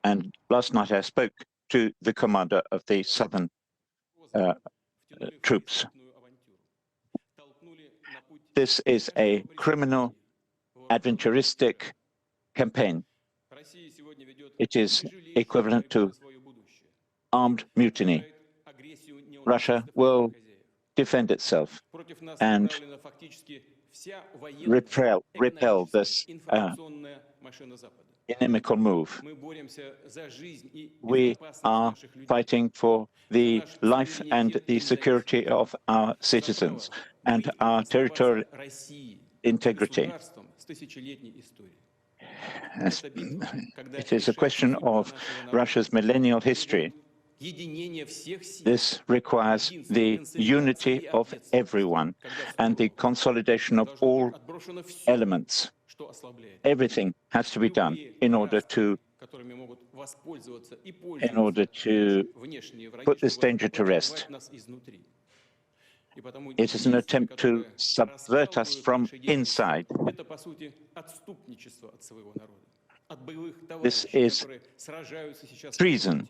And last night I spoke to the commander of the southern troops. This is a criminal, adventuristic campaign. It is equivalent to armed mutiny. Russia will defend itself and repel this inimical move. We are fighting for the life and the security of our citizens and our territorial integrity. It is a question of Russia's millennial history. This requires the unity of everyone and the consolidation of all elements. Everything has to be done in order to put this danger to rest. It is an attempt to subvert us from inside. This is treason